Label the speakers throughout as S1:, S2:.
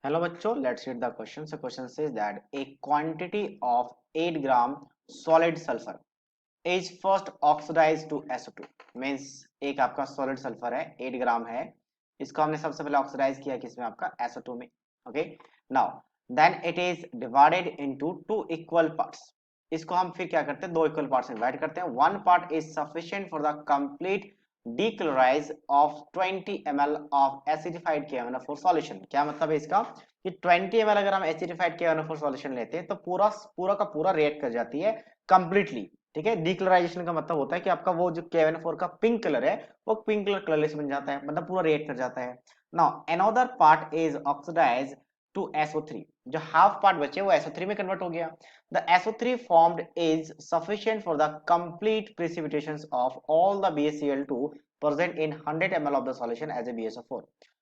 S1: Hello बच्चों, let's read the question. So question says that a quantity of 8 gram solid sulfur is first oxidized to SO2. Means एक आपका solid sulfur है 8 ग्राम है, इसको हमने सबसे पहले ऑक्सीडाइज किया किसमें आपका SO2 में. Okay, now then it is divided into two equal parts. इसको हम फिर क्या करते हैं, दो इक्वल पार्ट्स में डिवाइड करते हैं. One part is sufficient for the complete decolourise of 20 ml of acidified KNO4 solution. क्या मतलब है इसका कि 20 ml अगर हम एसिडिफाइड KNO4 सॉल्यूशन लेते हैं तो पूरा पूरा का पूरा रिएक्ट कर जाती है कंप्लीटली. ठीक है, डीक्लोराइजेशन का मतलब होता है कि आपका वो जो KNO4 का पिंक कलर है वो पिंक कलर कलरलेस बन जाता है, मतलब पूरा रिएक्ट कर जाता है. Now another part is oxidise to SO3. जो हाफ पार्ट बचे वो SO3 में कन्वर्ट हो गया. The SO3 formed is sufficient for the complete precipitations of all the BaCl2 present in 100 ml of the solution as a BaSO4.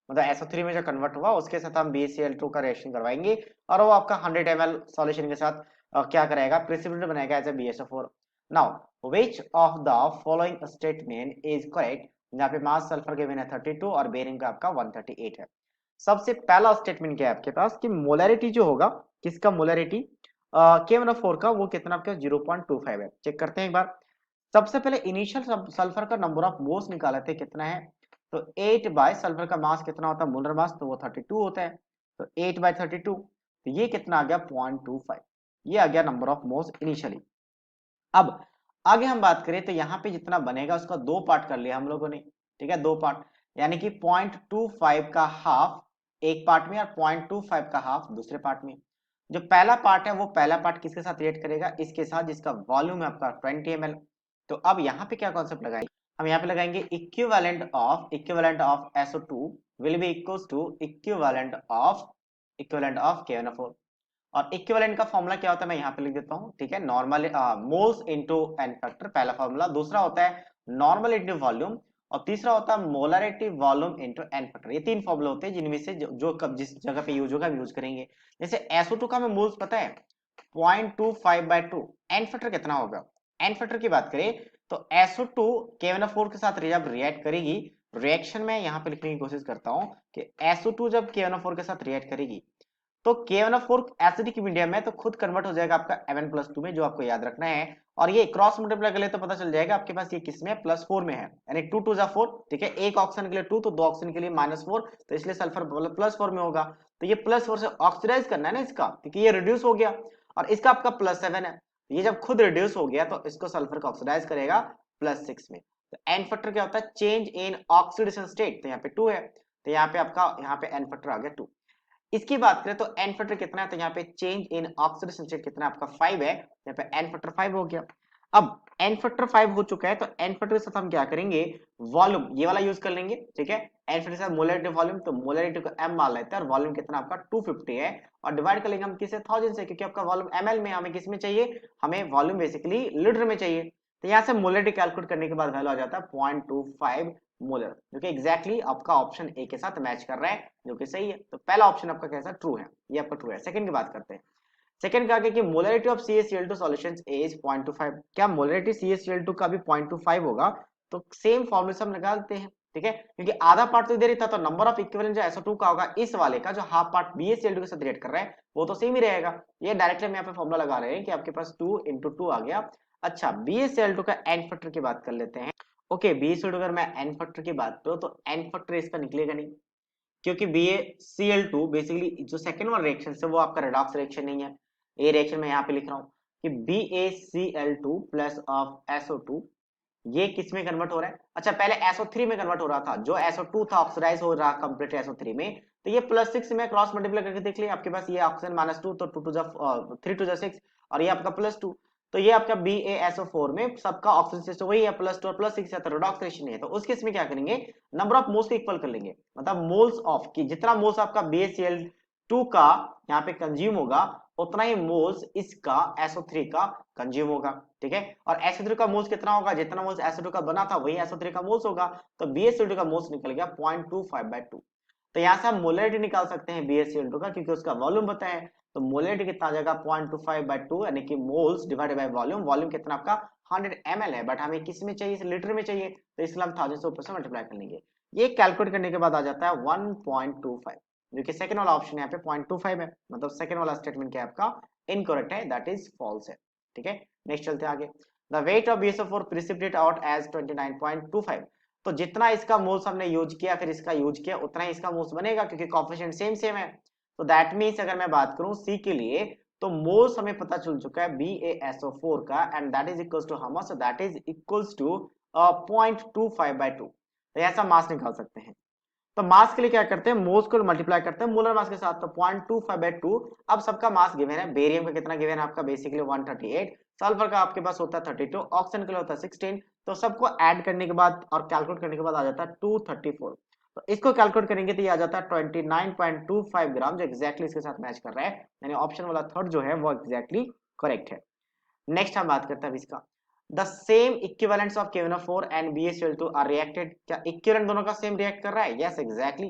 S1: मतलब SO3 में जो convert हुआ उसके साथ हम BaCl2 का रिएक्शन करवाएंगे और वो आपका 100 ml सॉल्यूशन के साथ क्या करेगा, प्रेसिपिटेट बनाएगा as a BaSO4. Now which of the following statement is correct. यहाँ पे मास सल्फर के बिना 32 और बेरिंग का आपका 138 है. सबसे पहला स्टेटमेंट क्या है आपके पास कि मोलैरिटी जो होगा, किसका मोलैरिटी KNO4 का, वो कितना आपका 0.25 है. चेक करते हैं एक बार. सबसे पहले इनिशियल सल्फर का नंबर ऑफ मोल्स निकाला थे, कितना है, तो 8 बाय सल्फर का मास कितना होता है, मोलर मास, तो वो 32 होता है. तो 8 बाय 32, तो ये कितना आ गया 0.25. ये आ गया नंबर ऑफ मोल्स इनिशियली. अब आगे हम बात करें तो यहाँ पे जितना बनेगा उसका दो पार्ट कर लिया हम लोगों ने. ठीक है, दो पार्ट, यानी कि 0.25 का हाफ एक पार्ट में और 0.25 का हाफ दूसरे पार्ट में. जो पहला पार्ट है वो पहला पार्ट किसके साथ रिएक्ट करेगा, इसके साथ जिसका वॉल्यूम है आपका 20 ml. तो अब यहाँ पे क्या कॉन्सेप्ट लगाएंगे, हम यहाँ पे लगाएंगे equivalent of SO2 will be equals to equivalent of KNO4. और इक्विवेलेंट का फॉर्मूला क्या होता है मैं यहाँ पे लिख देता हूँ. ठीक है, normal moles into n factor पहला फॉर्मूला, दूसरा होता है नॉर्मल इनटू वॉल्यूम, और तीसरा होता है molarity volume into n factor. ये तीन फॉर्मूले होते हैं जिनमें से जो कब जिस जगह पे यूज होगा हम यूज करेंगे. जैसे SO2 का हमें मोल्स पता है 0.25/2. एन फैक्टर कितना होगा, एन फैक्टर की बात करें तो SO2 KNO4 के साथ जब रिएक्ट करेगी, रिएक्शन में यहाँ पे लिखने की कोशिश करता हूँ कि SO2 जब KNO4 के साथ रिएक्ट करेगी तो KNO4 एसिडिक मीडियम में तो खुद कन्वर्ट हो जाएगा आपका Mn+2 में, जो आपको याद रखना है. और ये क्रॉस मल्टीप्लाई कर ले तो पता चल जाएगा आपके पास ये किस में +4 में है, यानी 2 2 4. ठीक है, एक ऑक्सीजन के लिए 2 तो दो ऑक्सीजन के लिए -4, तो इसलिए सल्फर +4 में होगा. तो ये +4 से ऑक्सीडाइज करना है ना इसका, क्योंकि ये रिड्यूस हो गया और इसका आपका +7 है. ये जब खुद रिड्यूस हो गया तो इसको सल्फर को ऑक्सीडाइज करेगा +6 में. तो एन फैक्टर क्या होता है, चेंज इन ऑक्सीडेशन स्टेट, तो यहाँ पे 2 है, तो यहाँ पे आपका यहाँ पे एन फैक्टर आ गया 2. इसकी बात करें तो एन फैक्टर कितना है, तो यहाँ पे चेंज इन ऑक्सीडेशन स्टेट कितना है आपका 5 है, यहाँ पे एन फैक्टर 5 हो गया. अब एन फैक्टर 5 हो चुका है तो एन फैक्टर के साथ हम क्या करेंगे, वॉल्यूम ये वाला यूज कर लेंगे. ठीक है, एन फैक्टर के साथ मोलरिटी वॉल्यूम, तो मोलरिटी को m मान लेते हैं और वॉल्यूम कितना आपका 250 है, और डिवाइड कर लेंगे हम किसे, 1000 से, क्योंकि आपका वॉल्यूम ml में, हमें किस में चाहिए, हमें वॉल्यूम बेसिकली लीटर में चाहिए. तो यहाँ से मोलरिटी कैलकुलेट करने के बाद वैल्यू आ जाता है 0.25 मोलर, जो कि एग्जैक्टली आपका ऑप्शन ए के साथ मैच कर रहा है, जो कि सही है. तो पहला ऑप्शन आपका कैसा ट्रू है, ये आपका ट्रू है. सेकंड की बात करते हैं. सेकंड का आगे कि molarity of CaCl2 solutions is 0.25. क्या मोलरिटी CaCl2 का भी 0.25 होगा, तो सेम फॉर्मूले से हम निकालते हैं. ठीक है, क्योंकि आधा पार्ट तो इधर ही था, तो नंबर ऑफ इक्विवेलेंट जो SO2 का होगा इस वाले का, जो हाफ पार्ट BaCl2 के साथ रिएक्ट कर रहा है वो तो सेम ही रहेगा. ये डायरेक्टली हम यहाँ पे फॉर्मूला लगा रहे हैं कि आपके पास 2 × 2 आ गया. अच्छा, BaCl2 का एन फैक्टर की बात कर लेते हैं. ओके, BaCl2 अगर मैं एन फैक्टर की बात करूं तो एन फैक्टर इसका निकलेगा नहीं, क्योंकि BaCl2 बेसिकली जो सेकंड वाला रिएक्शन है वो आपका रेडॉक्स रिएक्शन नहीं है. ये रिएक्शन मैं यहाँ पे लिख रहा हूँ कि BaCl2 प्लस ऑफ SO2 ये किस में कन्वर्ट हो रहा है. अच्छा, पहले SO3 में कन्वर्ट हो रहा था, जो SO2 था ऑक्सीडाइज हो रहा कंप्लीट SO3 में, तो ये +6 में क्रॉस मल्टीप्लाई करके देख लिया, आपके पास ये ऑक्सीजन -2, तो 2 3 2 6, और ये आपका +2, तो ये आपका BaSO4 में सबका ऑक्सीजन से वही है +2 और +6 है, तो रेडॉक्स रिएक्शन है. तो उस केस में क्या करेंगे, नंबर ऑफ मोल्स को इक्वल कर लेंगे, मतलब मोल्स ऑफ की जितना मोल्स आपका BaCl2 का यहाँ पे कंज्यूम होगा उतना ही मोल्स इसका SO3 का कंज्यूम होगा. ठीक है, और SO3 का मोल्स कितना होगा, जितना मोल्स SO2 का बना था वही SO3 का मोल्स होगा, तो BaCl2 का मोल्स निकल गया 0.25/2. तो यहाँ से हम मोलरिटी निकाल सकते हैं BaCl2 का, क्योंकि उसका वॉल्यूम पता है. तो मोलरिटी कितना आ जाएगा 0.25/2, यानी कि moles divided by volume. Volume कितना आपका 100 ml है, बट हमें किस में चाहिए, लीटर में चाहिए, तो इसलिए हम 1000 से ऊपर से मल्टीप्लाई कर लेंगे. ये कैलकुलेट करने के बाद आ जाता है 1.25. जो कि सेकंड वाला ऑप्शन यहाँ पे 0.25 है, मतलब सेकंड वाला स्टेटमेंट क्या है आपका इनकरेक्ट है, दैट इज फॉल्स है। ठीक है, नेक्स्ट चलते हैं आगे। The weight of BSO4 precipitate out as 29.25। तो जितना इसका मोल्स हमने यूज किया फिर इसका यूज किया उतना ही इसका मोल्स बनेगा, क्योंकि कोएफिशिएंट सेम सेम है। तो दैट मींस अगर मैं बात करूं सी के लिए, तो मोल्स हमें पता चल चुका है BaSO4 का, and that is equals to how much, that is equals to 0.25/2। तो ऐसा मास निकाल सकते हैं। तो मास के लिए क्या करते हैं, मोल्स को मल्टीप्लाई करते हैं मोलर मास के साथ, तो 0.25/2। अब सबका मास गिवन है, बेरियम का कितना गिवन है आपका बेसिकली 138, सल्फर का आपके पास होता है 32, ऑक्सीजन के लिए होता है 16। तो सबको ऐड करने के बाद और कैलकुलेट करने के बाद आ जाता है 234। तो इसको कैलकुलेट करेंगे तो ये आ जाता है 29.25 ग्राम, जो एक्जैक्टली इसके साथ मैच कर रहा है, यानी ऑप्शन वाला थर्ड जो है वो एक्जैक्टली करेक्ट है। नेक्स्ट हम बात करते हैं इसका, the same equivalents of KNO4 and BaCl2 are reacted. क्या इक्विवेलेंट दोनों का सेम रिएक्ट कर रहा है? यस एग्जैक्टली,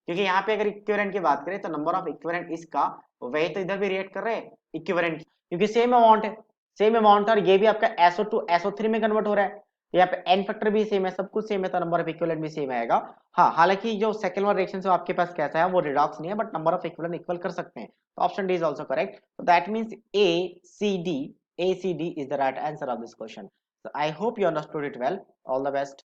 S1: क्योंकि यहाँ पे अगर इक्विवेलेंट की बात करें तो नंबर ऑफ इक्विवेलेंट इसका वही तो इधर भी रिएक्ट कर रहे हैं इक्विवेलेंट, क्योंकि सेम अमाउंट है, सेम अमाउंट, और ये भी आपका SO2 SO3 में कन्वर्ट हो रहा है। यहाँ पे एन फैक्टर भी सेम है, सब कुछ सेम है, तो नंबर ऑफ इक्विवेलेंट भी सेम आएगा। हाँ, हालांकि जो सेकंड वाला रिएक्शन आपके पास कैसा है वो रिडॉक्स नहीं है, but number of equivalent equal कर सकते हैं। तो option D is also correct. तो that means ACD is the right answer of this question. So I hope you understood it well. All the best.